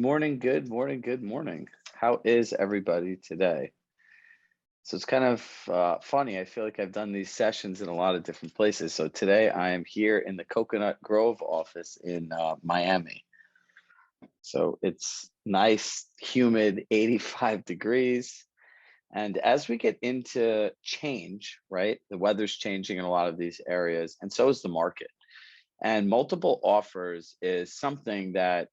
Morning, good morning, good morning. How is everybody today? So it's kind of funny. I feel like I've done these sessions in a lot of different places. So today I am here in the Coconut Grove office in Miami. So it's nice, humid, 85 degrees. And as we get into change, right, the weather's changing in a lot of these areas, and so is the market. And multiple offers is something that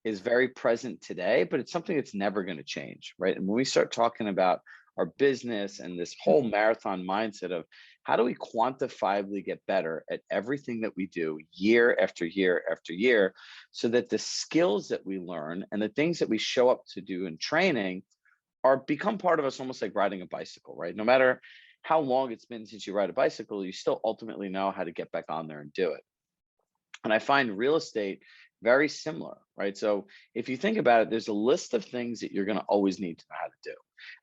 is very present today, but it's something that's never going to change, right? And when we start talking about our business and this whole marathon mindset of how do we quantifiably get better at everything that we do year after year after year, so that the skills that we learn and the things that we show up to do in training are become part of us, almost like riding a bicycle, right? No matter how long it's been since you ride a bicycle, you still ultimately know how to get back on there and do it. And I find real estate very similar, right? So if you think about it, there's a list of things that you're going to always need to know how to do.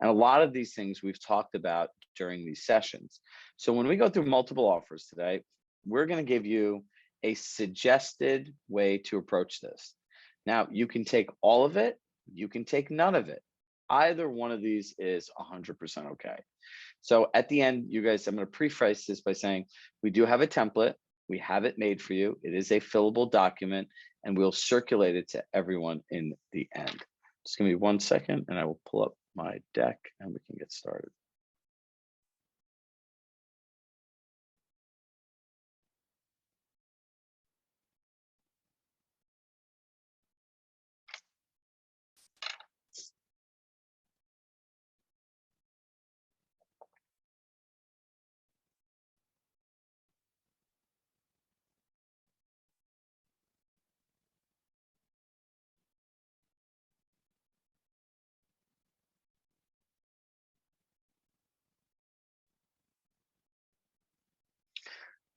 And a lot of these things we've talked about during these sessions. So when we go through multiple offers today, we're going to give you a suggested way to approach this. Now, you can take all of it, you can take none of it. Either one of these is 100% okay. So at the end, you guys, I'm going to preface this by saying we do have a template. We have it made for you. It is a fillable document, and we'll circulate it to everyone in the end. Just give me 1 second, and I will pull up my deck, and we can get started.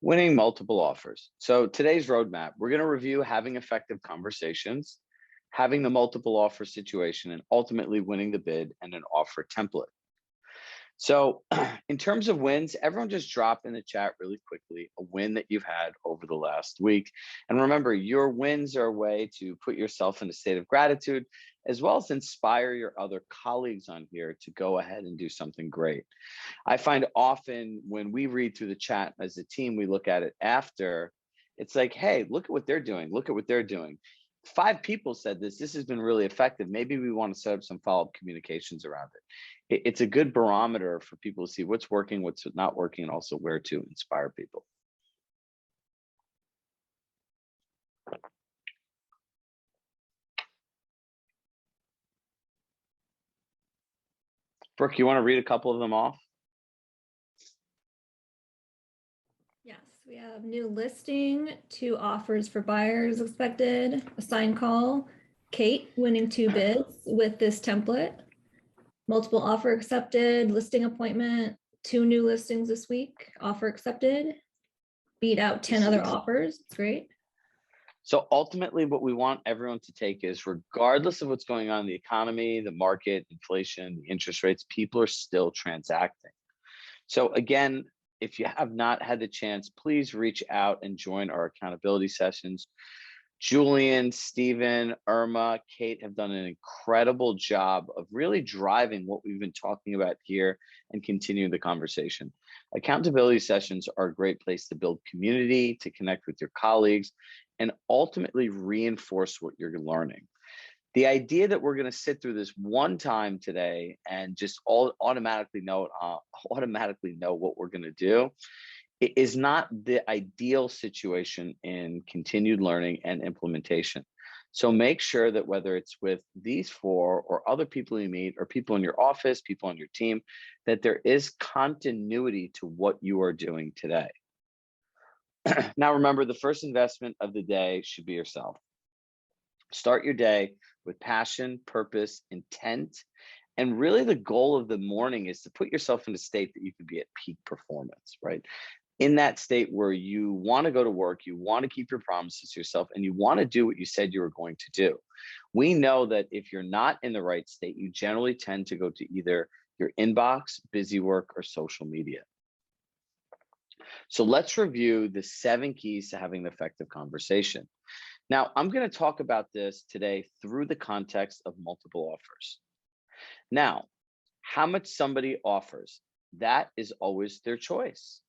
Winning multiple offers. So today's roadmap, we're going to review having effective conversations, having the multiple offer situation, and ultimately winning the bid and an offer template. So, in terms of wins, everyone just drop in the chat really quickly a win that you've had over the last week. And remember, your wins are a way to put yourself in a state of gratitude, as well as inspire your other colleagues on here to go ahead and do something great. I find often when we read through the chat as a team, we look at it after, it's like, hey, look at what they're doing. Look at what they're doing. 5 people said this. This has been really effective. Maybe we want to set up some follow-up communications around it. It's a good barometer for people to see what's working, what's not working, and also where to inspire people. Brooke, you want to read a couple of them off? Yes, we have new listing, 2 offers for buyers expected, a signed call, Kate winning 2 bids with this template, multiple offer accepted, listing appointment, 2 new listings this week, offer accepted, beat out 10 other offers. It's great. So ultimately, what we want everyone to take is, regardless of what's going on in the economy, the market, inflation, the interest rates, people are still transacting. So again, if you have not had the chance, please reach out and join our accountability sessions. Julian, Stephen, Irma, Kate have done an incredible job of really driving what we've been talking about here and continuing the conversation. Accountability sessions are a great place to build community, to connect with your colleagues, and ultimately reinforce what you're learning. The idea that we're going to sit through this one time today and just automatically know what we're going to do is not the ideal situation in continued learning and implementation. So make sure that whether it's with these 4 or other people you meet or people in your office, people on your team, that there is continuity to what you are doing today. Now, remember, the first investment of the day should be yourself. Start your day with passion, purpose, intent. And really the goal of the morning is to put yourself in a state that you can be at peak performance, right? In that state where you want to go to work, you want to keep your promises to yourself, and you want to do what you said you were going to do. We know that if you're not in the right state, you generally tend to go to either your inbox, busy work, or social media. So let's review the 7 keys to having an effective conversation. Now, I'm going to talk about this today through the context of multiple offers. Now, how much somebody offers, that is always their choice.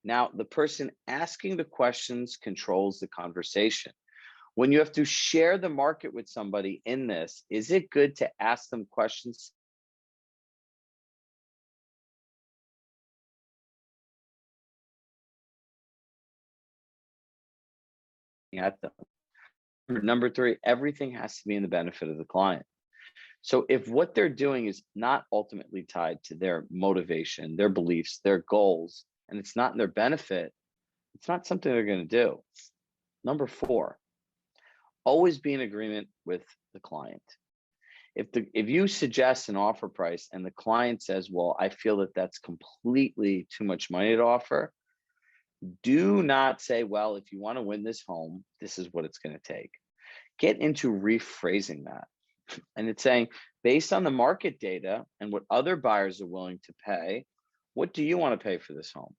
Now, the person asking the questions controls the conversation. When you have to share the market with somebody in this, is it good to ask them questions at them? Number three, everything has to be in the benefit of the client. So if what they're doing is not ultimately tied to their motivation, their beliefs, their goals, and it's not in their benefit, it's not something they're going to do. Number four, always be in agreement with the client. If you suggest an offer price and the client says, well, I feel that that's completely too much money to offer, do not say, well, if you want to win this home, this is what it's going to take. Get into rephrasing that. And it's saying, based on the market data and what other buyers are willing to pay, what do you want to pay for this home?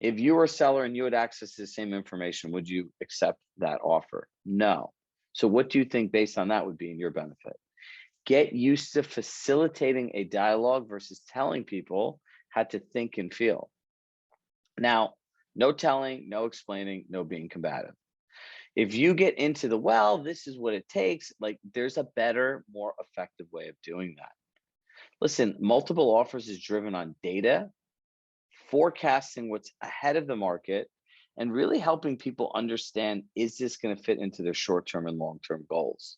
If you were a seller and you had access to the same information, would you accept that offer? No. So what do you think based on that would be in your benefit? Get used to facilitating a dialogue versus telling people how to think and feel. Now, no telling, no explaining, no being combative. If you get into the, well, this is what it takes, like there's a better, more effective way of doing that. Listen, multiple offers is driven on data, forecasting what's ahead of the market, and really helping people understand, is this going to fit into their short-term and long-term goals?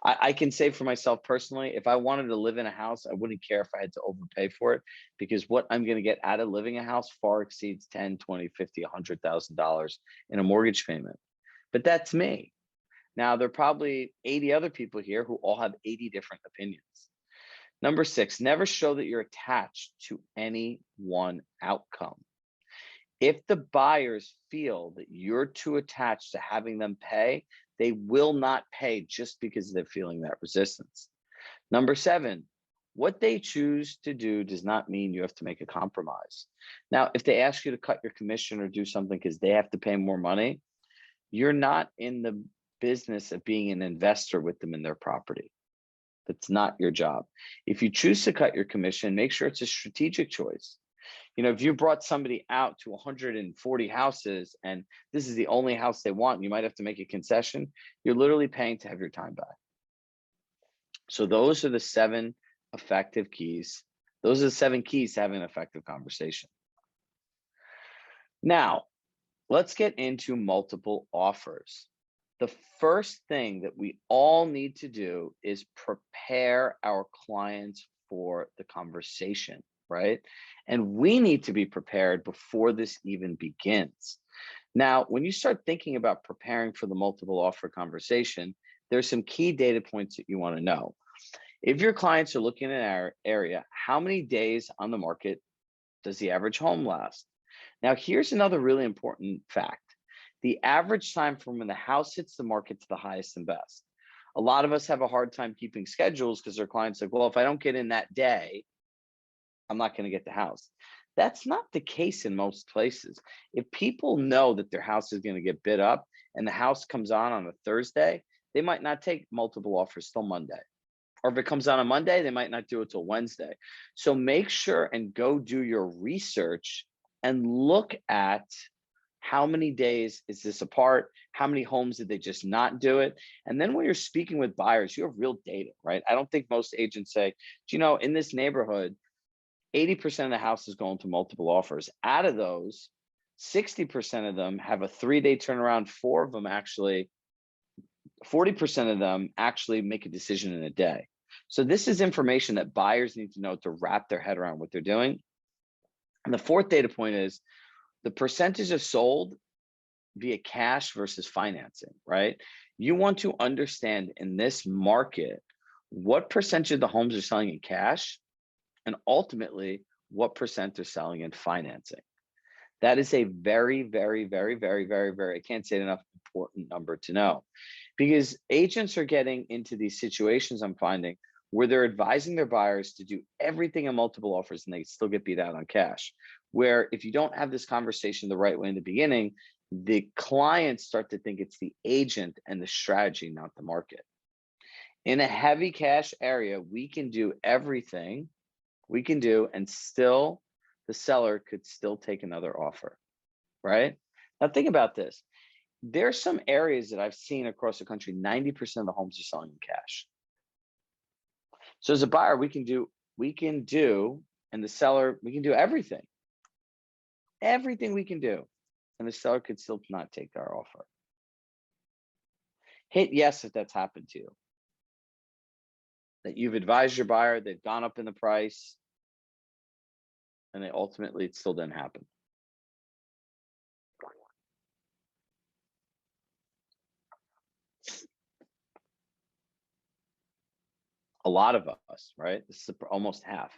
I can say for myself personally, if I wanted to live in a house, I wouldn't care if I had to overpay for it, because what I'm going to get out of living a house far exceeds 10, 20, 50, $100,000 in a mortgage payment. But that's me. Now, there are probably 80 other people here who all have 80 different opinions. Number six, never show that you're attached to any one outcome. If the buyers feel that you're too attached to having them pay, they will not pay just because they're feeling that resistance. Number seven, what they choose to do does not mean you have to make a compromise. Now, if they ask you to cut your commission or do something because they have to pay more money, you're not in the business of being an investor with them in their property. That's not your job. If you choose to cut your commission, make sure it's a strategic choice. You know, if you brought somebody out to 140 houses and this is the only house they want, you might have to make a concession. You're literally paying to have your time back. So those are the seven effective keys. Those are the seven keys to having an effective conversation. Now, let's get into multiple offers. The first thing that we all need to do is prepare our clients for the conversation, right? And we need to be prepared before this even begins. Now, when you start thinking about preparing for the multiple offer conversation, there's some key data points that you want to know. If your clients are looking in our area, how many days on the market does the average home last? Now, here's another really important fact. The average time from when the house hits the market to the highest and best. A lot of us have a hard time keeping schedules because their clients like, well, if I don't get in that day, I'm not going to get the house. That's not the case in most places. If people know that their house is going to get bid up and the house comes on a Thursday, they might not take multiple offers till Monday. Or if it comes on a Monday, they might not do it till Wednesday. So make sure and go do your research and look at how many days is this apart? How many homes did they just not do it? And then when you're speaking with buyers, you have real data, right? I don't think most agents say, you know, in this neighborhood, 80% of the houses go into multiple offers. Out of those, 60% of them have a 3-day turnaround. 40% of them actually make a decision in a day. So this is information that buyers need to know to wrap their head around what they're doing. And the fourth data point is the percentage of sold via cash versus financing, right? You want to understand in this market, what percentage of the homes are selling in cash and ultimately what percent are selling in financing. That is a very, very, very, very, very, very, I can't say it enough, important number to know, because agents are getting into these situations, I'm finding, where they're advising their buyers to do everything in multiple offers and they still get beat out on cash. Where if you don't have this conversation the right way in the beginning, The clients start to think it's the agent and the strategy, not the market. In a heavy cash area, we can do everything we can do, and still the seller could still take another offer, right? Now think about this. There's some areas that I've seen across the country, 90% of the homes are selling in cash. So as a buyer, we can do, and the seller, we can do everything we can do, and the seller could still not take our offer. Hit yes if that's happened to you, that you've advised your buyer, they've gone up in the price, and ultimately it still didn't happen. A lot of us, right? This is almost half.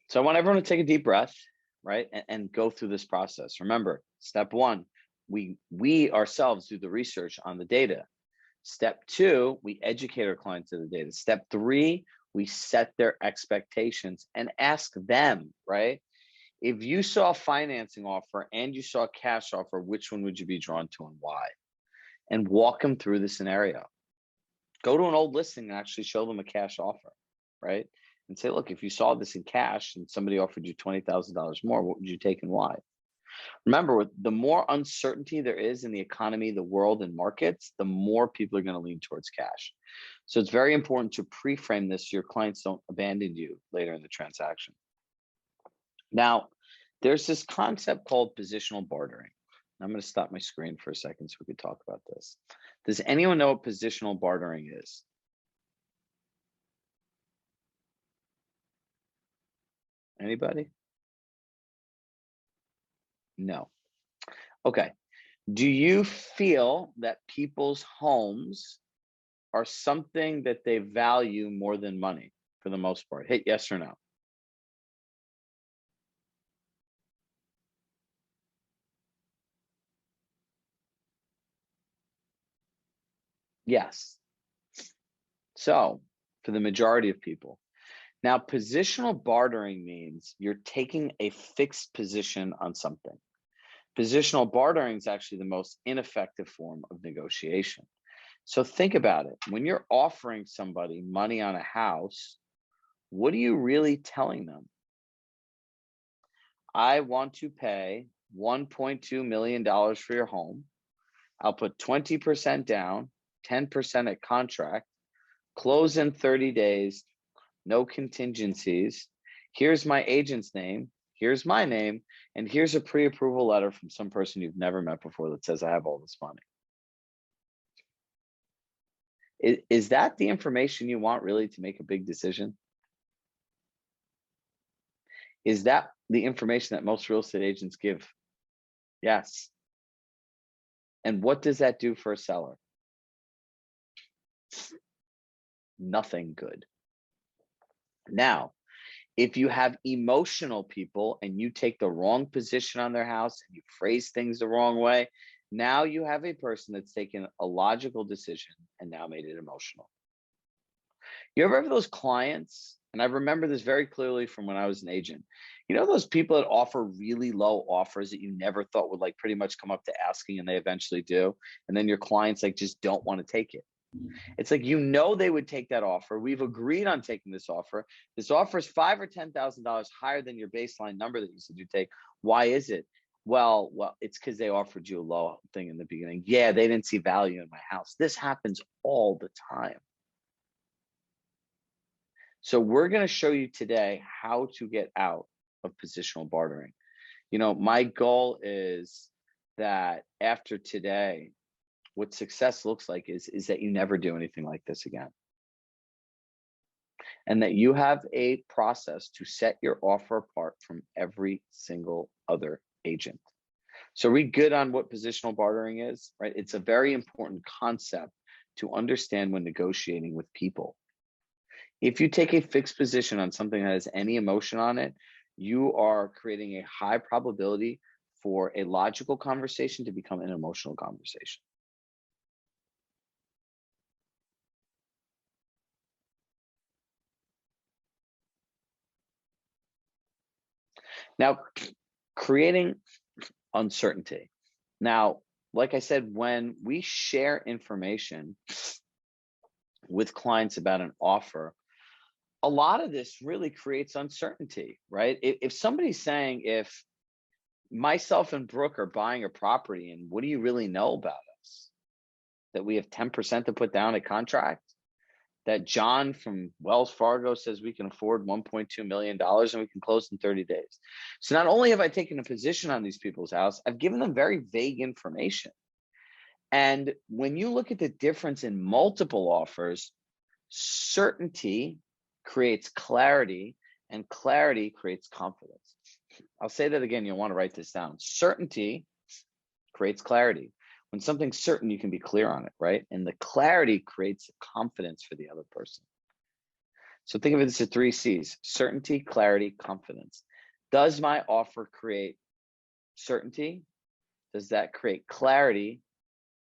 So I want everyone to take a deep breath, right? And go through this process. Remember, step one, we ourselves do the research on the data. Step two, we educate our clients to the data. Step three, we set their expectations and ask them, right? If you saw a financing offer and you saw a cash offer, which one would you be drawn to and why? And walk them through the scenario. Go to an old listing and actually show them a cash offer, right? And say, look, if you saw this in cash and somebody offered you $20,000 more, what would you take and why? Remember, the more uncertainty there is in the economy, the world, and markets, the more people are going to lean towards cash. So it's very important to pre-frame this so your clients don't abandon you later in the transaction. Now, there's this concept called positional bartering. I'm going to stop my screen for a second so we could talk about this. Does anyone know what positional bartering is? Anybody? No. Okay. Do you feel that people's homes are something that they value more than money for the most part? Hit yes or no. Yes. So for the majority of people. Now, positional bartering means you're taking a fixed position on something. Positional bartering is actually the most ineffective form of negotiation. So think about it. When you're offering somebody money on a house, what are you really telling them? I want to pay $1.2 million for your home. I'll put 20% down, 10% at contract, close in 30 days, no contingencies. Here's my agent's name. Here's my name. And here's a pre-approval letter from some person you've never met before that says I have all this money. Is that the information you want really to make a big decision? Is that the information that most real estate agents give? Yes. And what does that do for a seller? Nothing good. Now, if you have emotional people and you take the wrong position on their house and you phrase things the wrong way, now you have a person that's taken a logical decision and now made it emotional. You ever have those clients, and I remember this very clearly from when I was an agent, you know those people that offer really low offers that you never thought would like pretty much come up to asking and they eventually do, and then your clients like just don't want to take it. It's like, you know, they would take that offer. We've agreed on taking this offer. This offer is $5,000 or $10,000 higher than your baseline number that you said you take. Why is it? Well, it's because they offered you a low thing in the beginning. Yeah, they didn't see value in my house. This happens all the time. So we're going to show you today how to get out of positional bartering. You know, my goal is that after today, what success looks like is that you never do anything like this again. And that you have a process to set your offer apart from every single other agent. So are we good on what positional bartering is, right? It's a very important concept to understand when negotiating with people. If you take a fixed position on something that has any emotion on it, you are creating a high probability for a logical conversation to become an emotional conversation. Now, creating uncertainty. Now, like I said, when we share information with clients about an offer, a lot of this really creates uncertainty, right? If somebody's saying, if myself and Brooke are buying a property, and what do you really know about us? That we have 10% to put down a contract? That John from Wells Fargo says we can afford $1.2 million and we can close in 30 days. So not only have I taken a position on these people's house, I've given them very vague information. And when you look at the difference in multiple offers, certainty creates clarity and clarity creates confidence. I'll say that again. You'll want to write this down. Certainty creates clarity. When something's certain, you can be clear on it, right? And the clarity creates confidence for the other person. So think of it as the 3 C's: certainty, clarity, confidence. Does my offer create certainty? Does that create clarity?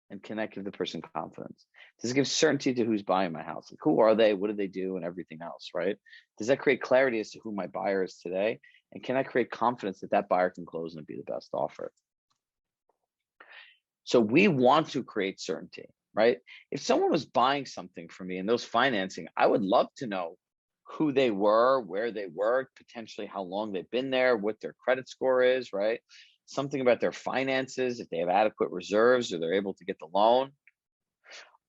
And can that give the person confidence? Does it give certainty to who's buying my house? Like, who are they? What do they do? And everything else, right? Does that create clarity as to who my buyer is today? And can I create confidence that that buyer can close and be the best offer? So we want to create certainty, right? If someone was buying something from me and those financing, I would love to know who they were, where they worked, potentially how long they've been there, what their credit score is, right? Something about their finances, if they have adequate reserves or they're able to get the loan.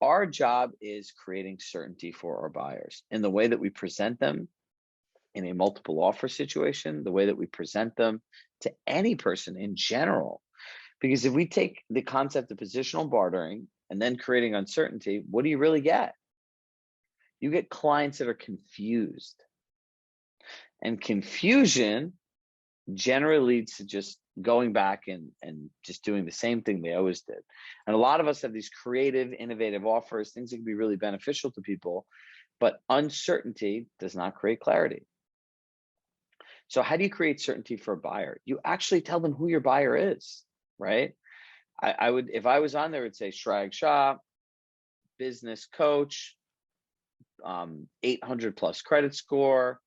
Our job is creating certainty for our buyers in the way that we present them in a multiple offer situation, the way that we present them to any person in general. Because if we take the concept of positional bartering and then creating uncertainty, what do you really get? You get clients that are confused. And confusion generally leads to just going back and just doing the same thing they always did. And a lot of us have these creative, innovative offers, things that can be really beneficial to people, but uncertainty does not create clarity. So how do you create certainty for a buyer? You actually tell them who your buyer is, right? I would, if I was on there, would say Chirag Shah, business coach, 800 plus credit score,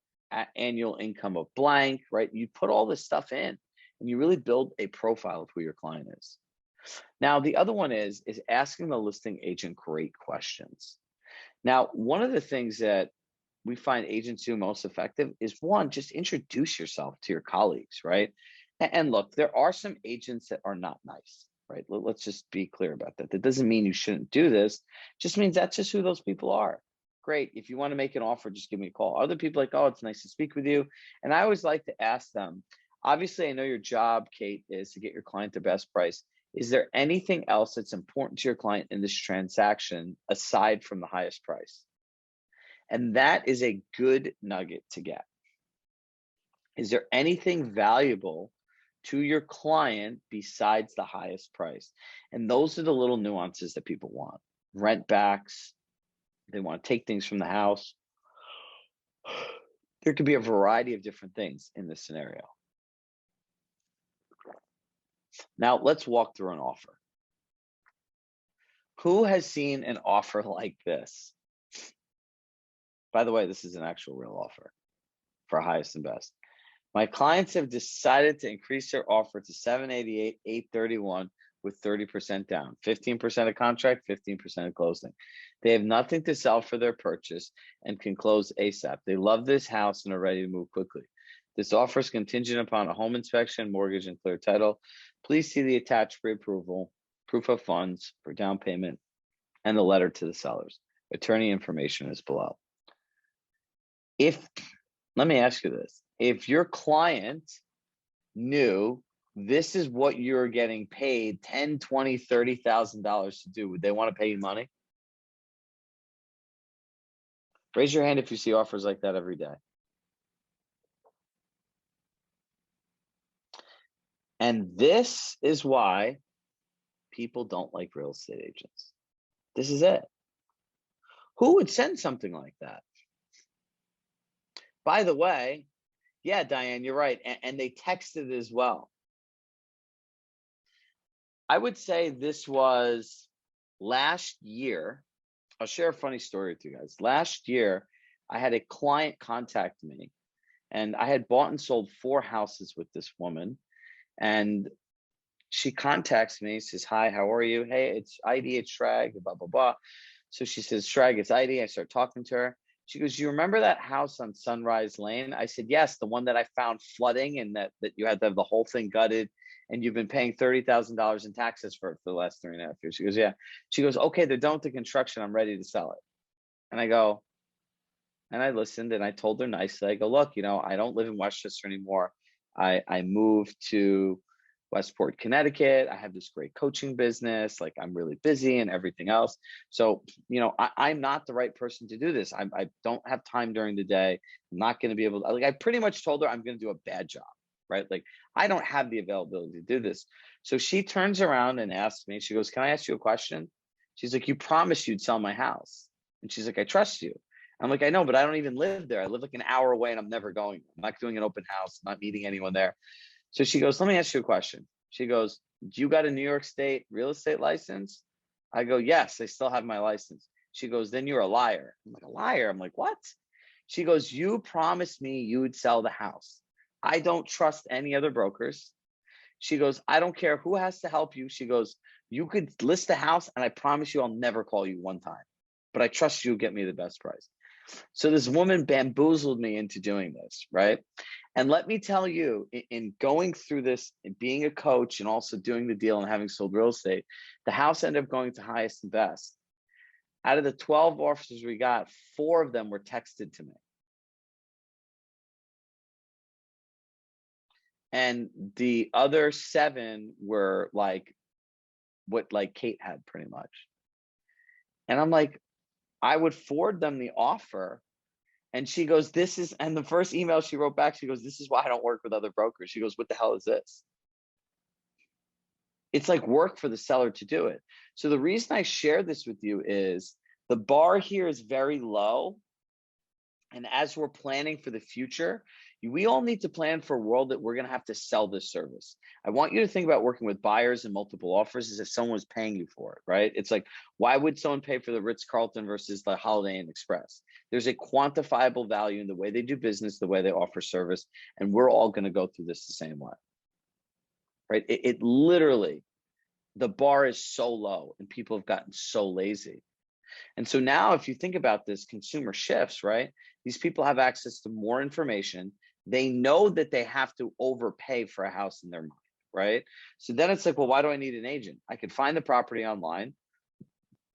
annual income of blank, right? You put all this stuff in and you really build a profile of who your client is. Now, the other one is asking the listing agent great questions. Now, one of the things that we find agents do most effective is, one, just introduce yourself to your colleagues, right? And look, there are some agents that are not nice, right? Let's just be clear about that. That doesn't mean you shouldn't do this. It just means that's just who those people are. Great. If you want to make an offer, just give me a call. Other people are like, oh, it's nice to speak with you. And I always like to ask them, obviously, I know your job, Kate, is to get your client the best price. Is there anything else that's important to your client in this transaction aside from the highest price? And that is a good nugget to get. Is there anything valuable to your client besides the highest price? And those are the little nuances that people want. Rent backs. They want to take things from the house. There could be a variety of different things in this scenario. Now, let's walk through an offer. Who has seen an offer like this? By the way, this is an actual real offer for highest and best. My clients have decided to increase their offer to $788,000, $831,000 with 30% down, 15% of contract, 15% of closing. They have nothing to sell for their purchase and can close ASAP. They love this house and are ready to move quickly. This offer is contingent upon a home inspection, mortgage, and clear title. Please see the attached pre-approval, proof of funds for down payment, and the letter to the sellers. Attorney information is below. Let me ask you this. If your client knew this is what you're getting paid $10,000, $20,000, $30,000 to do, would they want to pay you money? Raise your hand if you see offers like that every day. And this is why people don't like real estate agents. This is it. Who would send something like that? By the way, yeah, Diane, you're right. And they texted as well. I would say this was last year. I'll share a funny story with you guys. Last year, I had a client contact me, and I had bought and sold 4 houses with this woman. And she contacts me, says, hi, how are you? Hey, it's ID, it's Shrag, blah, blah, blah. So she says, Shrag, it's ID. I start talking to her. She goes, you remember that house on Sunrise Lane? I said, yes, the one that I found flooding and that you had to have the whole thing gutted and you've been paying $30,000 in taxes for it for the last 3.5 years. She goes, yeah. She goes, okay, they're done with the construction. I'm ready to sell it. And I go, and I listened and I told her nicely, I go, look, I don't live in Westchester anymore. I moved to Westport, Connecticut. I have this great coaching business. Like I'm really busy and everything else. So, I'm not the right person to do this. I don't have time during the day. I'm not going to be able to, like, I pretty much told her I'm going to do a bad job, right? Like I don't have the availability to do this. So she turns around and asks me, she goes, can I ask you a question? She's like, you promised you'd sell my house. And she's like, I trust you. I'm like, I know, but I don't even live there. I live like an hour away and I'm never going. I'm not doing an open house, I'm not meeting anyone there. So she goes, let me ask you a question. She goes, do you got a New York State real estate license? I go, yes, I still have my license. She goes, then you're a liar. I'm like, a liar? I'm like, what? She goes, you promised me you would sell the house. I don't trust any other brokers. She goes, I don't care who has to help you. She goes, you could list the house and I promise you I'll never call you one time, but I trust you get me the best price. So this woman bamboozled me into doing this, right? And let me tell you, in going through this, in being a coach and also doing the deal and having sold real estate, the house ended up going to highest and best. Out of the 12 offers we got, 4 of them were texted to me. And the other 7 were like what like Kate had pretty much. And I'm like, I would forward them the offer. And she goes, and the first email she wrote back, she goes, this is why I don't work with other brokers. She goes, what the hell is this? It's like work for the seller to do it. So the reason I share this with you is the bar here is very low. And as we're planning for the future, we all need to plan for a world that we're going to have to sell this service. I want you to think about working with buyers and multiple offers as if someone was paying you for it, right? It's like, why would someone pay for the Ritz-Carlton versus the Holiday Inn Express? There's a quantifiable value in the way they do business, the way they offer service, and we're all going to go through this the same way, right? It literally, the bar is so low and people have gotten so lazy. And so now if you think about this, consumer shifts, right? These people have access to more information. They know that they have to overpay for a house in their mind, right? So then it's like, well, why do I need an agent? I could find the property online.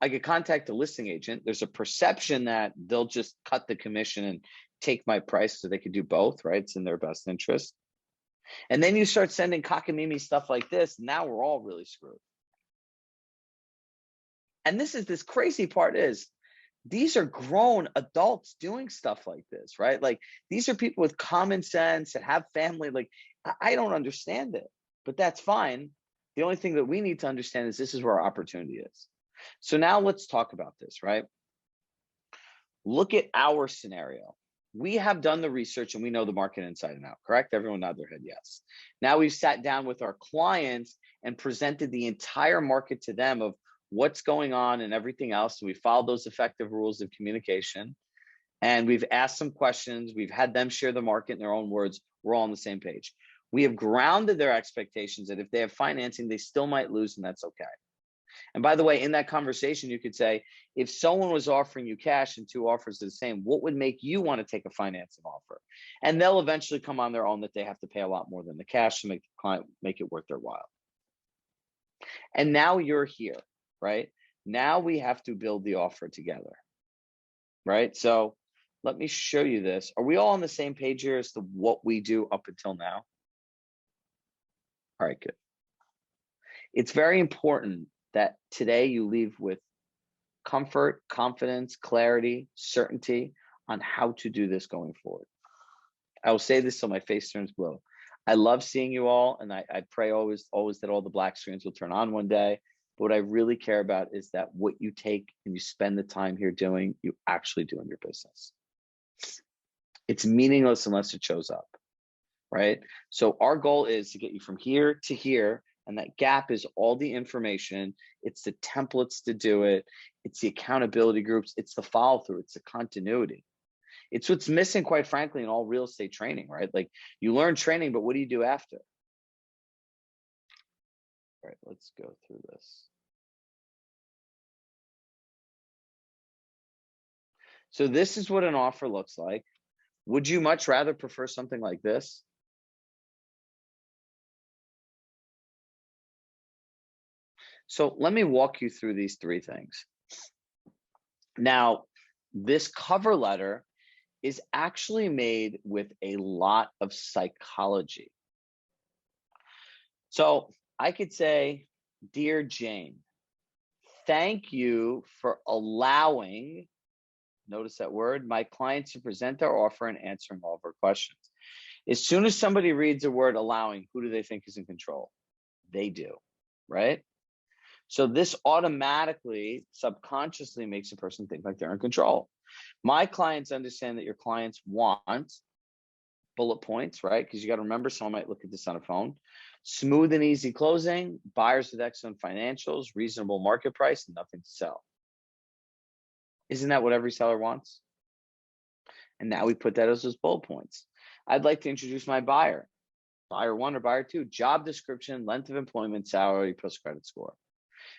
I could contact a listing agent. There's a perception that they'll just cut the commission and take my price so they could do both, right? It's in their best interest. And then you start sending cockamamie stuff like this. Now we're all really screwed. And this crazy part is these are grown adults doing stuff like this, right? Like these are people with common sense that have family. Like I don't understand it, but that's fine. The only thing that we need to understand is this is where our opportunity is. So now let's talk about this, right? Look at our scenario. We have done the research and we know the market inside and out, correct? Everyone nod their head yes. Now we've sat down with our clients and presented the entire market to them of what's going on and everything else. So we followed those effective rules of communication and we've asked some questions. We've had them share the market in their own words. We're all on the same page. We have grounded their expectations that if they have financing, they still might lose and that's okay. And by the way, in that conversation, you could say, if someone was offering you cash and 2 offers are the same, what would make you want to take a financing offer? And they'll eventually come on their own that they have to pay a lot more than the cash to make the client make it worth their while. And now you're here, right? Now we have to build the offer together, right? So let me show you this. Are we all on the same page here as to what we do up until now? All right, good. It's very important that today you leave with comfort, confidence, clarity, certainty on how to do this going forward. I will say this till my face turns blue. I love seeing you all, and I pray always that all the black screens will turn on one day. But what I really care about is that what you take and you spend the time here doing, you actually do in your business. It's meaningless unless it shows up, right? So our goal is to get you from here to here. And that gap is all the information. It's the templates to do it. It's the accountability groups. It's the follow through. It's the continuity. It's what's missing, quite frankly, in all real estate training, right? Like you learn training, but what do you do after? All right, let's go through this. So this is what an offer looks like. Would you much rather prefer something like this? So let me walk you through these three things. Now, this cover letter is actually made with a lot of psychology. So I could say, Dear Jane, thank you for allowing, notice that word, my clients to present their offer and answering all of her questions. As soon as somebody reads the word allowing, who do they think is in control? They do, right? So this automatically, subconsciously makes a person think like they're in control. My clients understand that your clients want bullet points, right? Because you got to remember, someone might look at this on a phone. Smooth and easy closing, buyers with excellent financials, reasonable market price, and nothing to sell. Isn't that what every seller wants? And now we put that as those bullet points. I'd like to introduce my buyer. Buyer one or buyer two, job description, length of employment, salary, plus credit score.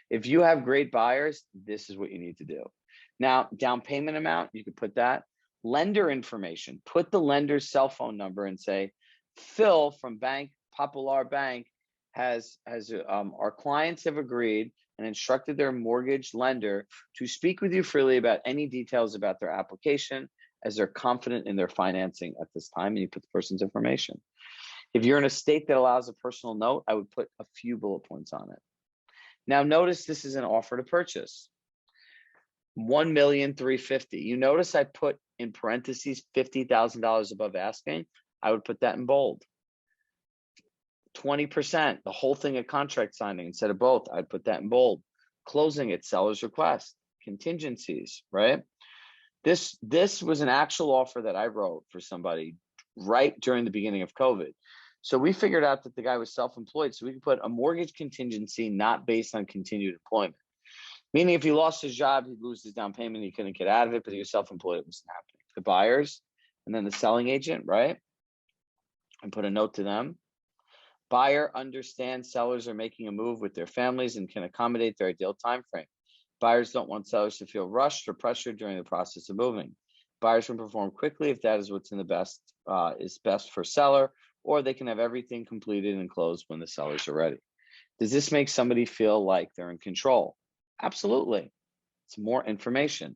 If you have great buyers, this is what you need to do. Now, down payment amount, you could put that. Lender information, put the lender's cell phone number and say, Phil from Bank Popular Bank has our clients have agreed and instructed their mortgage lender to speak with you freely about any details about their application, as they're confident in their financing at this time. And you put the person's information. If you're in a state that allows a personal note, I would put a few bullet points on it. Now, notice this is an offer to purchase. 1,350,000. You notice I put in parentheses $50,000 above asking. I would put that in bold. 20%, the whole thing at contract signing instead of both. I'd put that in bold. Closing at seller's request. Contingencies, right? This was an actual offer that I wrote for somebody right during the beginning of COVID. So we figured out that the guy was self-employed. So we could put a mortgage contingency not based on continued employment. Meaning if he lost his job, he'd lose his down payment. He couldn't get out of it, but he was self-employed. It wasn't happening. The buyers and then the selling agent, right? And put a note to them. Buyer understands sellers are making a move with their families and can accommodate their ideal time frame. Buyers don't want sellers to feel rushed or pressured during the process of moving. Buyers can perform quickly if that is what's in the best is best for seller, or they can have everything completed and closed when the sellers are ready. Does this make somebody feel like they're in control? Absolutely. It's more information.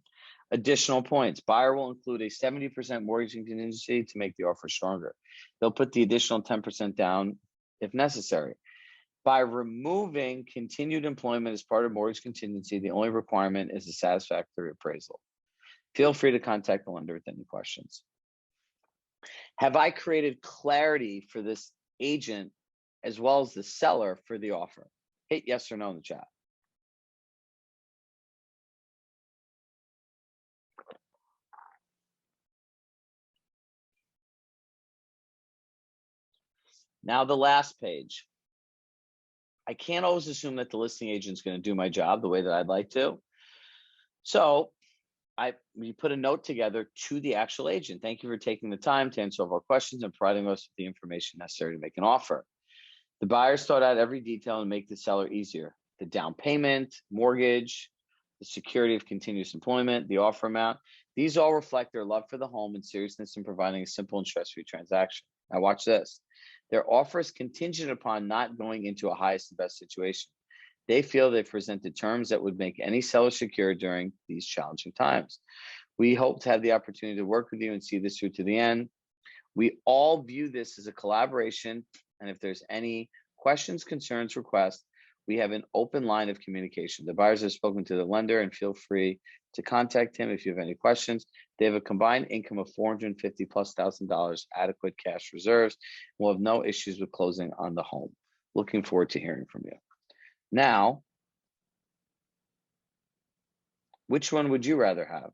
Additional points. Buyer will include a 70% mortgage contingency to make the offer stronger. They'll put the additional 10% down if necessary. By removing continued employment as part of mortgage contingency, the only requirement is a satisfactory appraisal. Feel free to contact the lender with any questions. Have I created clarity for this agent as well as the seller for the offer? Hit yes or no in the chat. Now the last page. I can't always assume that the listing agent is going to do my job the way that I'd like to. So we put a note together to the actual agent. Thank you for taking the time to answer all of our questions and providing us with the information necessary to make an offer. The buyers sort out every detail and make the seller easier. The down payment, mortgage, the security of continuous employment, the offer amount. These all reflect their love for the home and seriousness in providing a simple and stress-free transaction. Now watch this. Their offer is contingent upon not going into a highest and best situation. They feel they've presented terms that would make any seller secure during these challenging times. We hope to have the opportunity to work with you and see this through to the end. We all view this as a collaboration, and if there's any questions, concerns, requests, we have an open line of communication. The buyers have spoken to the lender and feel free to contact him if you have any questions. They have a combined income of $450,000+, adequate cash reserves. We'll have no issues with closing on the home. Looking forward to hearing from you. Now, which one would you rather have?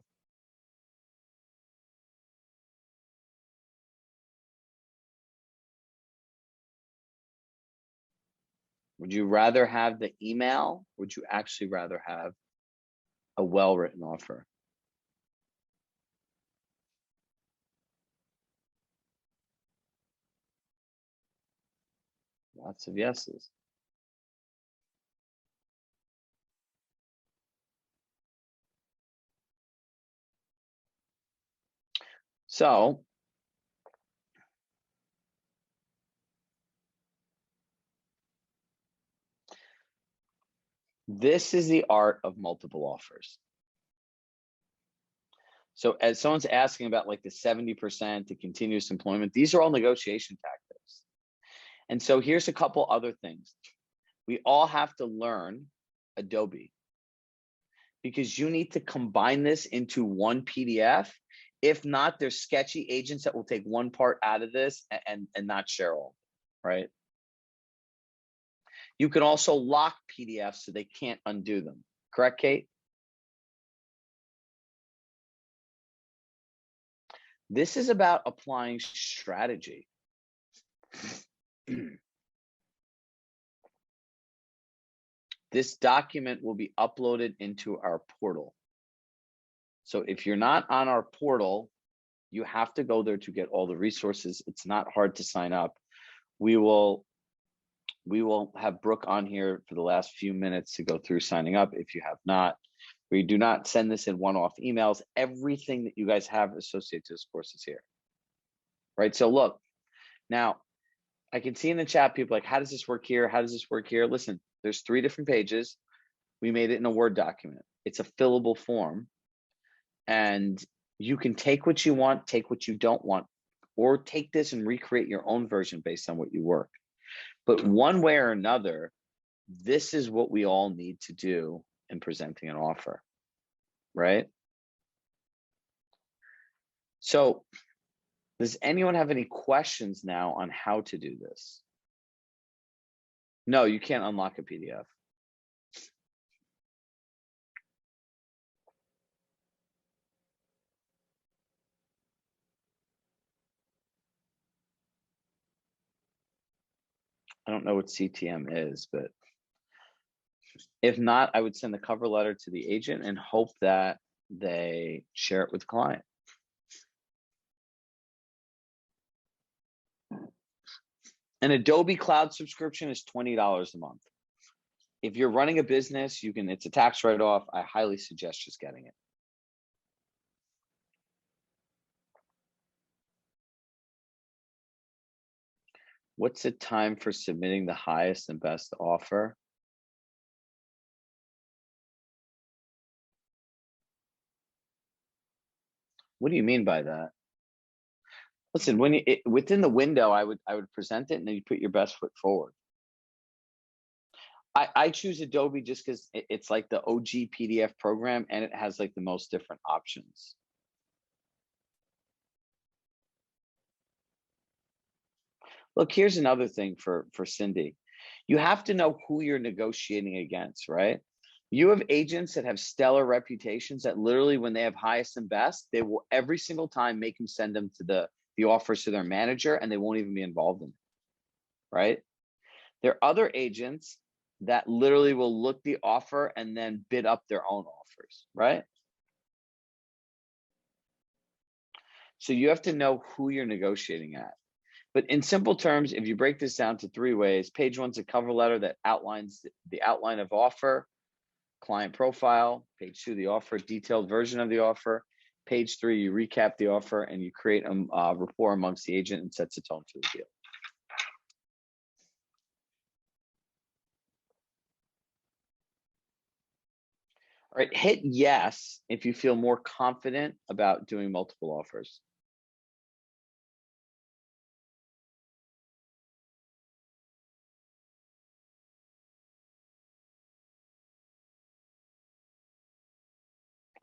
Would you rather have the email? Or would you actually rather have a well-written offer? Lots of yeses. So this is the art of multiple offers. So as someone's asking about like the 70%, the continuous employment, these are all negotiation tactics. And so here's a couple other things. We all have to learn Adobe because you need to combine this into one PDF. If not, there's sketchy agents that will take one part out of this and not share all, right? You can also lock PDFs so they can't undo them. Correct, Kate? This is about applying strategy. This document will be uploaded into our portal. So if you're not on our portal, you have to go there to get all the resources. It's not hard to sign up. We will have Brooke on here for the last few minutes to go through signing up if you have not. We do not send this in one-off emails. Everything that you guys have associated to this course is here, right? So look, now I can see in the chat people like, how does this work here? How does this work here? Listen, there's 3 different pages. We made it in a Word document. It's a fillable form. And you can take what you want, take what you don't want, or take this and recreate your own version based on what you work. But one way or another, this is what we all need to do in presenting an offer, right? So does anyone have any questions now on how to do this? No, you can't unlock a PDF. I don't know what CTM is, but if not, I would send the cover letter to the agent and hope that they share it with the client. An Adobe Cloud subscription is $20 a month. If you're running a business, it's a tax write-off. I highly suggest just getting it. What's the time for submitting the highest and best offer? What do you mean by that? Listen, within the window, I would present it and then you put your best foot forward. I choose Adobe just because it's like the OG PDF program and it has like the most different options. Look, here's another thing for Cindy. You have to know who you're negotiating against, right? You have agents that have stellar reputations that literally when they have highest and best, they will every single time make them send them to the offers to their manager and they won't even be involved in it, right? There are other agents that literally will look the offer and then bid up their own offers, right? So you have to know who you're negotiating at. But in simple terms, if you break this down to 3 ways, page 1's a cover letter that outlines the outline of offer, client profile. Page 2, the offer, detailed version of the offer. Page 3, you recap the offer and you create a rapport amongst the agent and sets a tone to the deal. All right, hit yes if you feel more confident about doing multiple offers.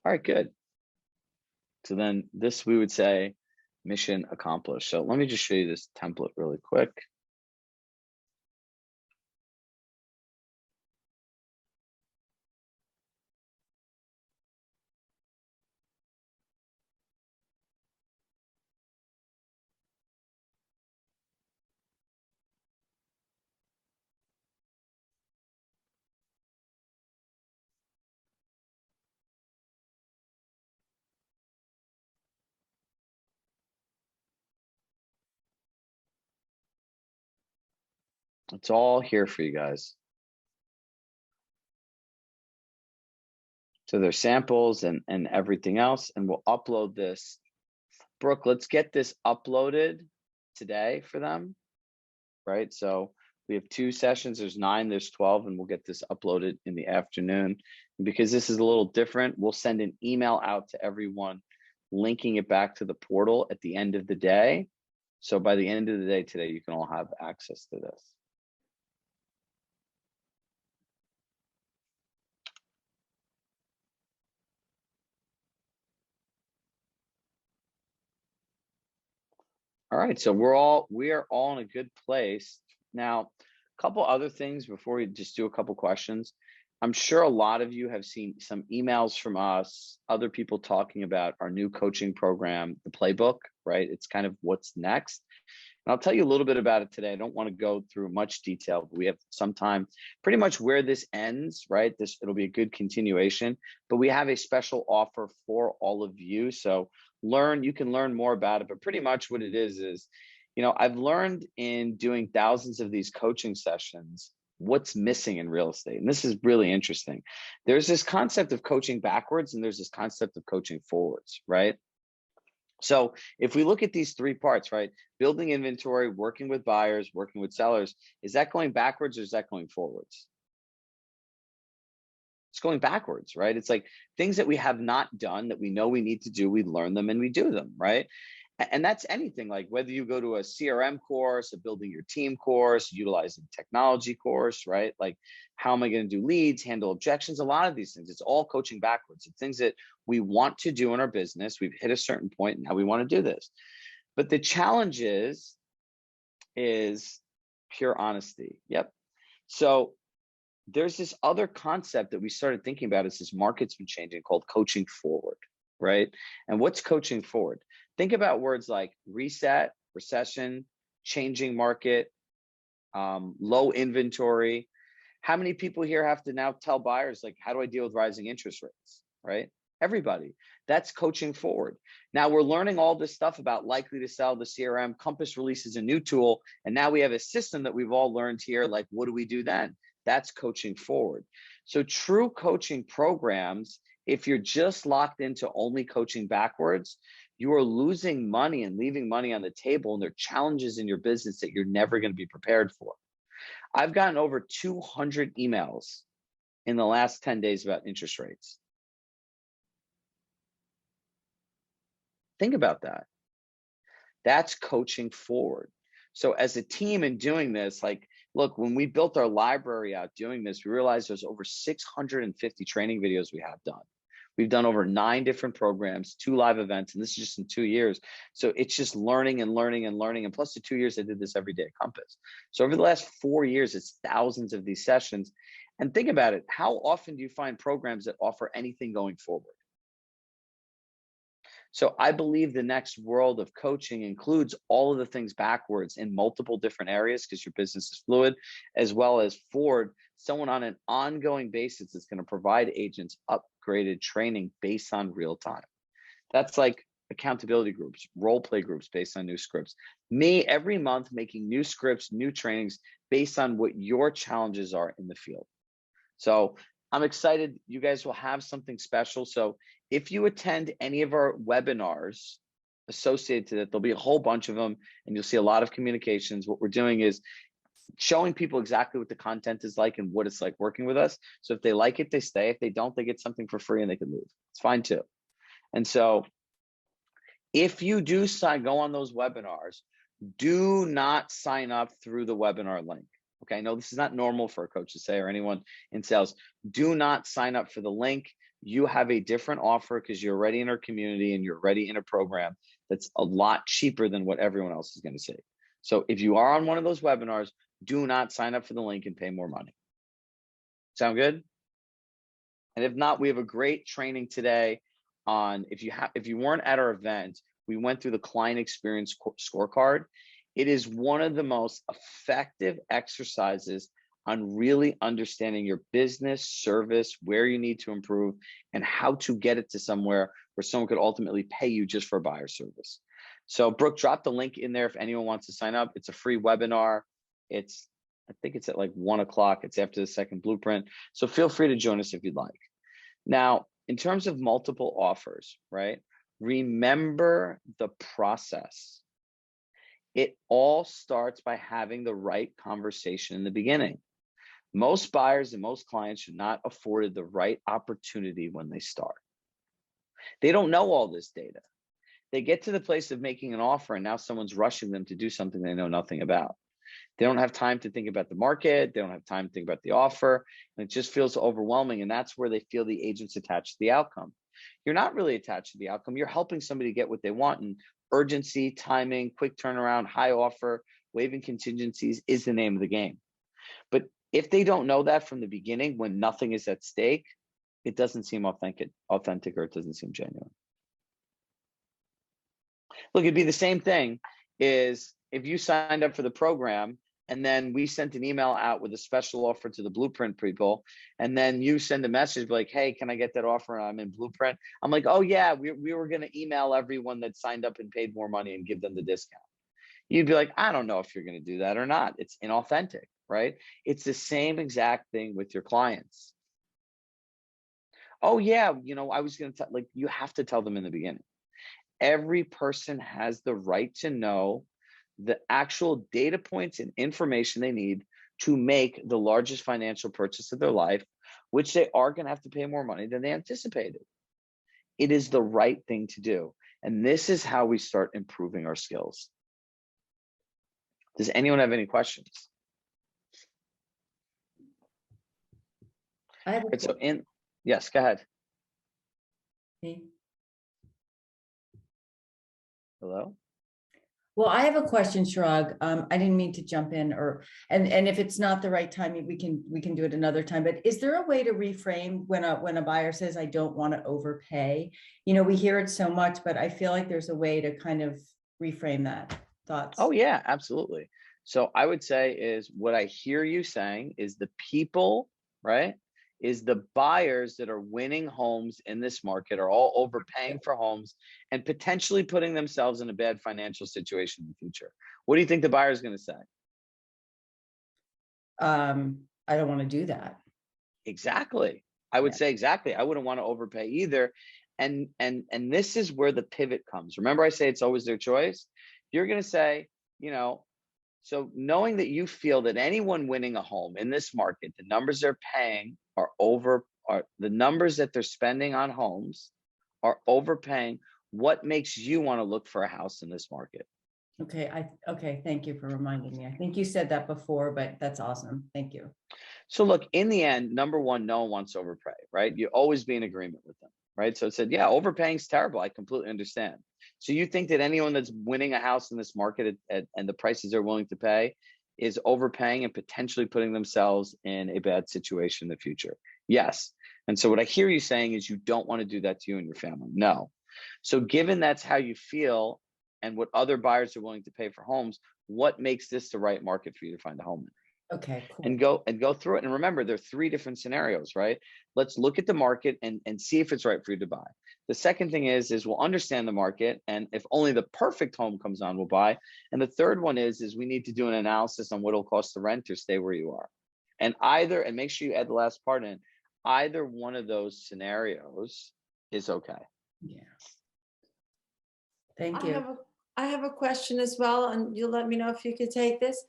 All right, good. So then this, we would say, mission accomplished. So let me just show you this template really quick. It's all here for you guys. So there's samples and everything else, and we'll upload this Brooke, let's get this uploaded today for them, right? So we have 2 sessions, there's 9, there's 12, and we'll get this uploaded in the afternoon. And because this is a little different, we'll send an email out to everyone, linking it back to the portal at the end of the day. So by the end of the day today, you can all have access to this. All right, so we are all in a good place. Now, a couple other things before we just do a couple questions. I'm sure a lot of you have seen some emails from us, other people talking about our new coaching program, the playbook, right? It's kind of what's next. And I'll tell you a little bit about it today. I don't want to go through much detail, but we have some time. Pretty much where this ends, right? It'll be a good continuation, but we have a special offer for all of you. So you can learn more about it, but pretty much what it is, I've learned in doing thousands of these coaching sessions, what's missing in real estate. And this is really interesting. There's this concept of coaching backwards and there's this concept of coaching forwards, right? So if we look at these 3 parts, right? Building inventory, working with buyers, working with sellers, is that going backwards or is that going forwards? It's going backwards, right? It's like things that we have not done that we know we need to do, we learn them and we do them, right? And that's anything, like whether you go to a CRM course, a building your team course, utilizing technology course, right? Like how am I going to do leads, handle objections, a lot of these things, it's all coaching backwards. It's things that we want to do in our business. We've hit a certain point and now we want to do this. But the challenge is pure honesty. Yep. So there's this other concept that we started thinking about as this market's been changing called coaching forward, right? And what's coaching forward? Think about words like reset, recession, changing market, low inventory. How many people here have to now tell buyers, like, how do I deal with rising interest rates, right? Everybody. That's coaching forward. Now we're learning all this stuff about likely to sell, the CRM. Compass releases a new tool, and now we have a system that we've all learned here. Like, what do we do then? That's coaching forward. So true coaching programs, if you're just locked into only coaching backwards, you are losing money and leaving money on the table, and there are challenges in your business that you're never going to be prepared for. I've gotten over 200 emails in the last 10 days about interest rates. Think about that. That's coaching forward. So as a team in doing this, like, look, when we built our library out doing this, we realized there's over 650 training videos we have done. We've done over 9 different programs, 2 live events, and this is just in 2 years. So it's just learning and learning and learning. And plus the 2 years I did this every day at Compass. So over the last 4 years, it's thousands of these sessions. And think about it. How often do you find programs that offer anything going forward? So I believe the next world of coaching includes all of the things backwards in multiple different areas because your business is fluid, as well as forward, someone on an ongoing basis is going to provide agents upgraded training based on real time. That's like accountability groups, role play groups based on new scripts. Me every month making new scripts, new trainings based on what your challenges are in the field. So I'm excited. You guys will have something special. So if you attend any of our webinars associated to that, there'll be a whole bunch of them and you'll see a lot of communications. What we're doing is showing people exactly what the content is like and what it's like working with us. So if they like it, they stay. If they don't, they get something for free and they can leave. It's fine too. And so if you do go on those webinars, do not sign up through the webinar link. Okay, I know this is not normal for a coach to say or anyone in sales. Do not sign up for the link. You have a different offer because you're already in our community and you're already in a program that's a lot cheaper than what everyone else is going to see. So if you are on one of those webinars, do not sign up for the link and pay more money. Sound good? And if not, we have a great training today on, if you weren't at our event, we went through the client experience scorecard. It is one of the most effective exercises on really understanding your business, service, where you need to improve, and how to get it to somewhere where someone could ultimately pay you just for a buyer service. So Brooke, drop the link in there if anyone wants to sign up. It's a free webinar. I think it's at like 1 o'clock. It's after the second blueprint. So feel free to join us if you'd like. Now, in terms of multiple offers, right? Remember the process. It all starts by having the right conversation in the beginning. Most buyers and most clients should not afforded the right opportunity when they start. They don't know all this data. They get to the place of making an offer and now someone's rushing them to do something they know nothing about. They don't have time to think about the market. They don't have time to think about the offer. And it just feels overwhelming. And that's where they feel the agent's attached to the outcome. You're not really attached to the outcome. You're helping somebody get what they want. And urgency, timing, quick turnaround, high offer, waiving contingencies is the name of the game. But if they don't know that from the beginning, when nothing is at stake, it doesn't seem authentic, or it doesn't seem genuine. Look, it'd be the same thing is if you signed up for the program and then we sent an email out with a special offer to the Blueprint people, and then you send a message like, hey, can I get that offer? I'm in Blueprint. I'm like, oh yeah, we were going to email everyone that signed up and paid more money and give them the discount. You'd be like, I don't know if you're going to do that or not. It's inauthentic, right? It's the same exact thing with your clients. Oh yeah, I was going to tell, like, you have to tell them in the beginning. Every person has the right to know the actual data points and information they need to make the largest financial purchase of their life, which they are going to have to pay more money than they anticipated. It is the right thing to do. And this is how we start improving our skills. Does anyone have any questions? I have a yes, go ahead. Me? Hello? Well, I have a question, Chirag. I didn't mean to jump in, and if it's not the right time, we can do it another time. But is there a way to reframe when a buyer says, "I don't want to overpay"? We hear it so much, but I feel like there's a way to kind of reframe that. Thoughts? Oh yeah, absolutely. So I would say is what I hear you saying is the people, right? Is the buyers that are winning homes in this market are all overpaying for homes and potentially putting themselves in a bad financial situation in the future. What do you think the buyer is going to say? I don't want to do that. Exactly. I would say exactly. I wouldn't want to overpay either. And this is where the pivot comes. Remember, I say it's always their choice. You're going to say, so knowing that you feel that anyone winning a home in this market, the numbers they're paying are the numbers that they're spending on homes are overpaying. What makes you want to look for a house in this market? Okay. Thank you for reminding me. I think you said that before, but that's awesome. Thank you. So look, in the end, number one, no one wants to overpay, right? You always be in agreement with them, right? So it said, yeah, overpaying is terrible. I completely understand. So you think that anyone that's winning a house in this market and the prices they're willing to pay is overpaying and potentially putting themselves in a bad situation in the future? Yes. And so what I hear you saying is you don't want to do that to you and your family. No. So given that's how you feel and what other buyers are willing to pay for homes, what makes this the right market for you to find a home in? Okay, cool. And go through it. And remember, there are 3 different scenarios, right? Let's look at the market and see if it's right for you to buy. The second thing is we'll understand the market. And if only the perfect home comes on, we'll buy. And the third one is we need to do an analysis on what it'll cost to rent or stay where you are. And make sure you add the last part in, either one of those scenarios is okay. Yeah. Thank you. I have a question as well, and you'll let me know if you could take this.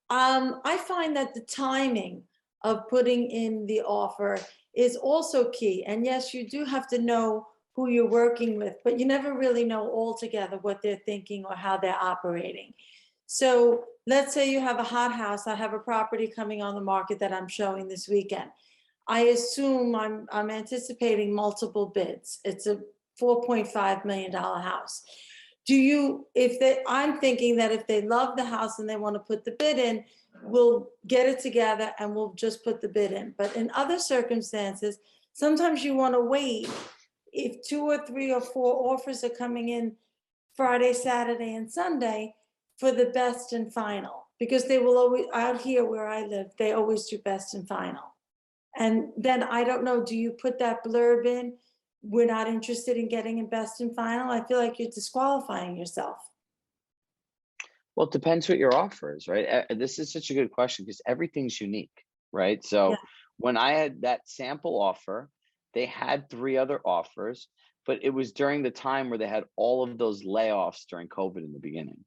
I find that the timing of putting in the offer is also key. And yes, you do have to know who you're working with, but you never really know altogether what they're thinking or how they're operating. So let's say you have a hot house. I have a property coming on the market that I'm showing this weekend. I assume I'm anticipating multiple bids. It's a $4.5 million house. I'm thinking that if they love the house and they want to put the bid in, we'll get it together and we'll just put the bid in. But in other circumstances, sometimes you want to wait if 2 or 3 or 4 offers are coming in Friday, Saturday, and Sunday for the best and final, because they will always, out here where I live, they always do best and final. And then I don't know, do you put that blurb in? We're not interested in getting in best and final. I feel like you're disqualifying yourself. Well, it depends what your offer is, right? This is such a good question because everything's unique, right? So when I had that sample offer, they had 3 other offers. but it was during the time where they had all of those layoffs during COVID in the beginning.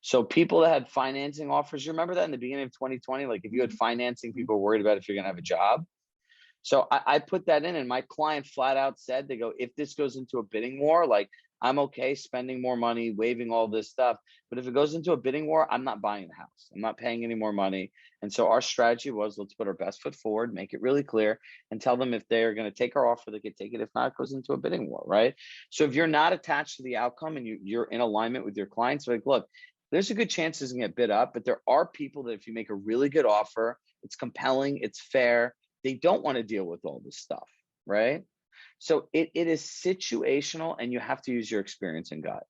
So people that had financing offers, you remember that in the beginning of 2020, like if you had financing, people were worried about if you're going to have a job. So I put that in, and my client flat out said, they go, if this goes into a bidding war, like I'm okay spending more money, waiving all this stuff. But if it goes into a bidding war, I'm not buying the house. I'm not paying any more money. And so our strategy was, let's put our best foot forward, make it really clear, and tell them if they're going to take our offer, they could take it. If not, it goes into a bidding war, right? So if you're not attached to the outcome and you're in alignment with your clients, like, look, there's a good chance it's going to get bid up, but there are people that if you make a really good offer, it's compelling, it's fair, they don't want to deal with all this stuff, right? So it is situational, and you have to use your experience and gut.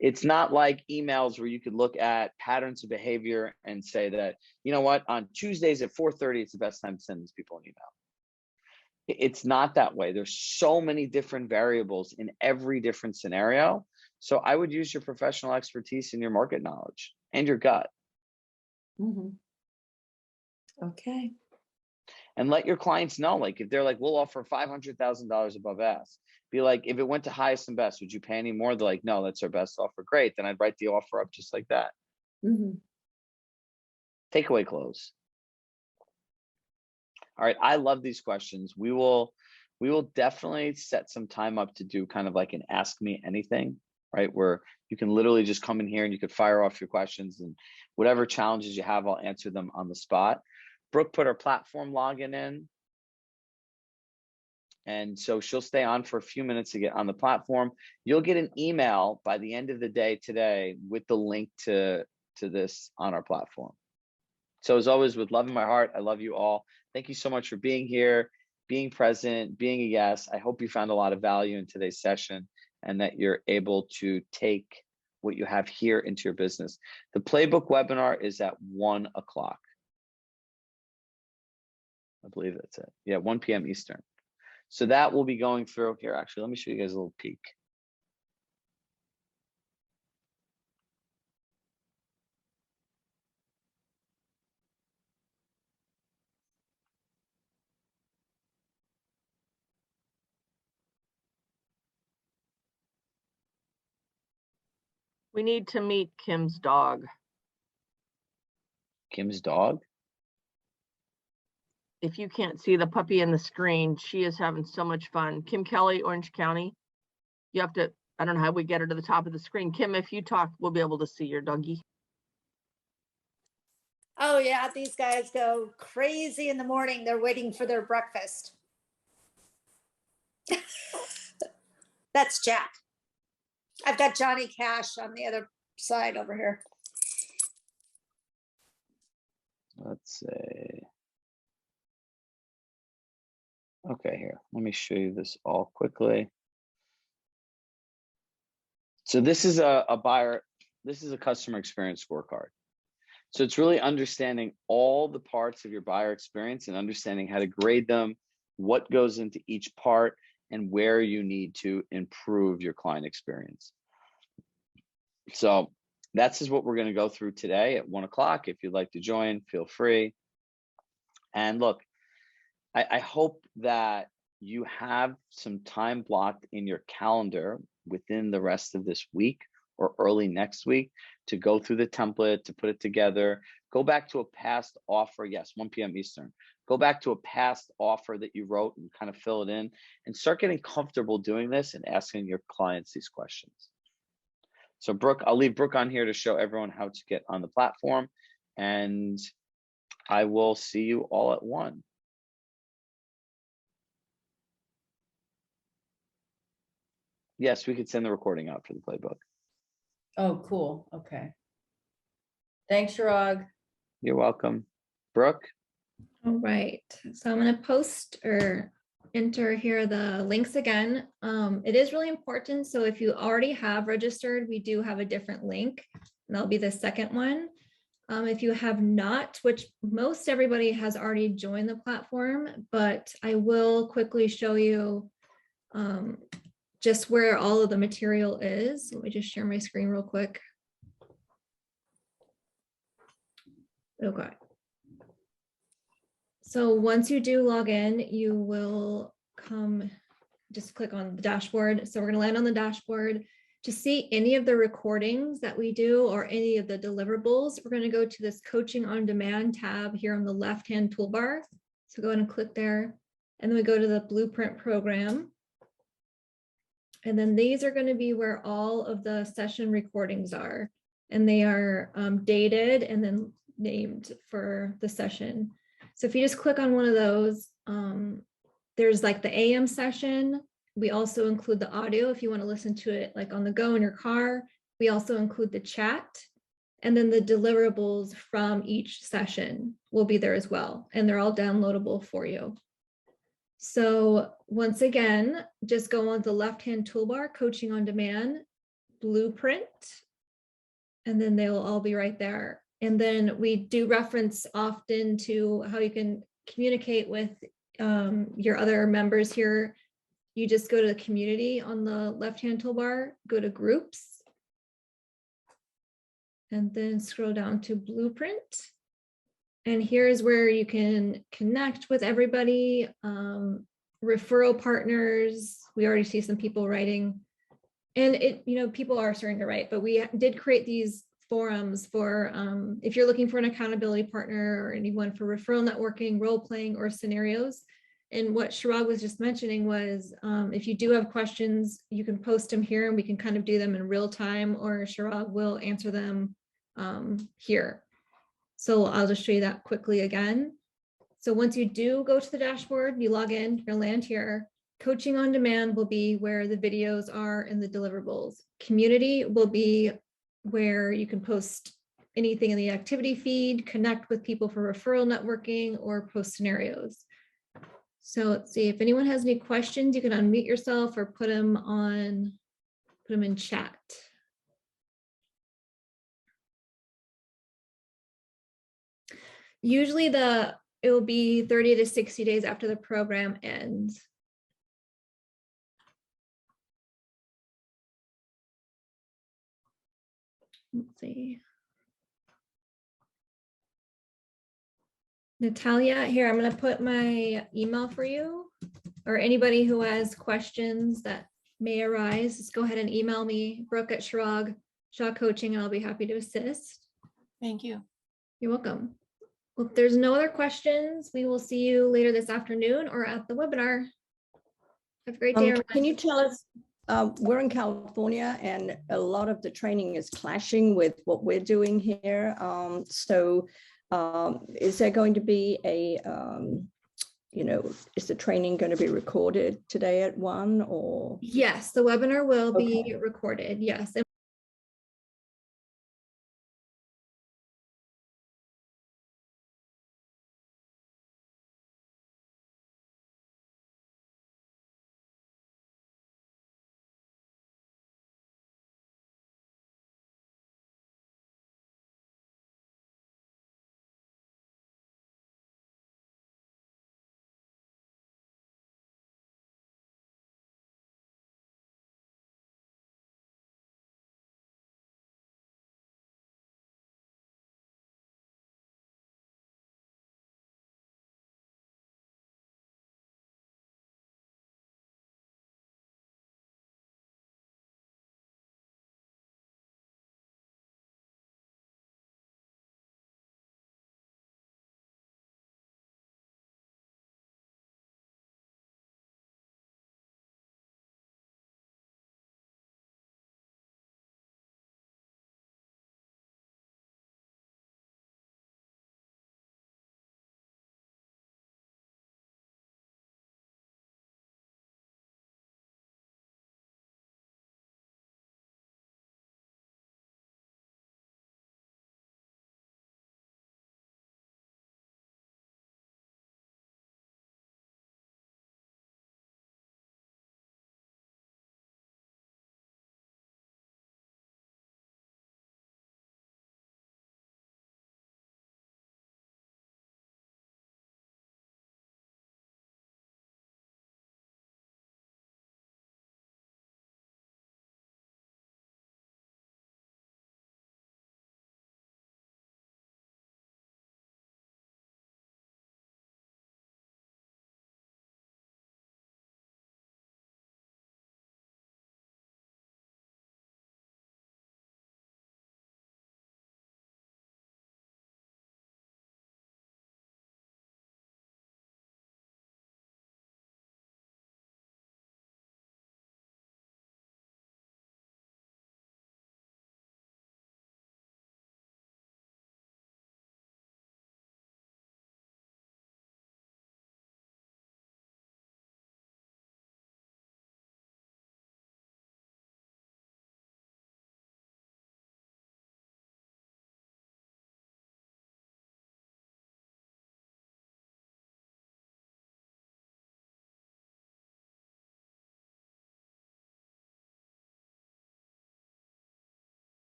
It's not like emails where you could look at patterns of behavior and say that, you know what, on Tuesdays at 4:30, it's the best time to send these people an email. It's not that way. There's so many different variables in every different scenario. So I would use your professional expertise and your market knowledge and your gut. Okay. And let your clients know, like if they're like, we'll offer $500,000 above ask, be like, if it went to highest and best, would you pay any more? They're like, no, that's our best offer. Great. Then I'd write the offer up just like that. Takeaway close. All right. I love these questions. We will definitely set some time up to do kind of like an ask me anything, right? Where you can literally just come in here and you could fire off your questions, and whatever challenges you have, I'll answer them on the spot. Brooke put her platform login in, and so she'll stay on for a few minutes to get on the platform. You'll get an email by the end of the day today with the link to this on our platform. So as always, with love in my heart, I love you all. Thank you so much for being here, being present, being a guest. I hope you found a lot of value in today's session and that you're able to take what you have here into your business. The playbook webinar is at 1 o'clock. I believe that's it. Yeah, 1 p.m. Eastern. So that will be going through here. Actually, let me show you guys a little peek. We need to meet Kim's dog. Kim's dog? If you can't see the puppy in the screen, she is having so much fun. Kim Kelly, Orange County. You have to, I don't know how we get her to the top of the screen. Kim, if you talk, we'll be able to see your doggy. Oh yeah, these guys go crazy in the morning. They're waiting for their breakfast. That's Jack. I've got Johnny Cash on the other side over here. Let's see. Okay, here, let me show you this all quickly. So this is a buyer, this is a customer experience scorecard. So it's really understanding all the parts of your buyer experience and understanding how to grade them, what goes into each part, and where you need to improve your client experience. So that's just what we're going to go through today at 1 o'clock. If you'd like to join, feel free. And look, I hope that you have some time blocked in your calendar within the rest of this week or early next week to go through the template, to put it together, go back to a past offer. Yes, 1 p.m. Eastern. Go back to a past offer that you wrote and kind of fill it in and start getting comfortable doing this and asking your clients these questions. So Brooke, I'll leave Brooke on here to show everyone how to get on the platform, and I will see you all at 1. Yes, we could send the recording out for the playbook. Oh, cool. Okay. Thanks, Chirag. You're welcome. Brooke? All right, so I'm going to post or enter here the links again. It is really important. So if you already have registered, we do have a different link, and that'll be the second one. If you have not, which most everybody has already joined the platform, but I will quickly show you just where all of the material is. Let me just share my screen real quick. Okay. So once you do log in, you will come just click on the dashboard. So we're going to land on the dashboard. To see any of the recordings that we do or any of the deliverables, we're going to go to this Coaching on Demand tab here on the left-hand toolbar. So go ahead and click there. And then we go to the Blueprint program. And then these are going to be where all of the session recordings are. And they are dated and then named for the session. So if you just click on one of those, there's like the AM session. We also include the audio if you want to listen to it like on the go in your car. We also include the chat, and then the deliverables from each session will be there as well. And they're all downloadable for you. So once again, just go on the left-hand toolbar, Coaching on Demand, Blueprint, and then they will all be right there. And then we do reference often to how you can communicate with your other members here. You just go to the community on the left-hand toolbar, go to groups, and then scroll down to Blueprint. And here's where you can connect with everybody, referral partners. We already see some people writing, and people are starting to write, but we did create these forums for if you're looking for an accountability partner or anyone for referral networking, role playing, or scenarios. And what Chirag was just mentioning was if you do have questions, you can post them here and we can kind of do them in real time, or Chirag will answer them here. So I'll just show you that quickly again. So once you do go to the dashboard, you log in, you're gonna land here. Coaching on Demand will be where the videos are and the deliverables. Community will be where you can post anything in the activity feed, connect with people for referral networking, or post scenarios. So let's see if anyone has any questions, you can unmute yourself or put them in chat. Usually it will be 30 to 60 days after the program ends. Let's see. Natalia, here, I'm going to put my email for you, or anybody who has questions that may arise, just go ahead and email me, Brooke at Chirag Shah Coaching, and I'll be happy to assist. Thank you. You're welcome. Well, if there's no other questions, we will see you later this afternoon or at the webinar. Have a great day. Can you tell us, we're in California and a lot of the training is clashing with what we're doing here. Is there going to be a, is the training going to be recorded today at 1 or? Yes, the webinar will be recorded. Yes.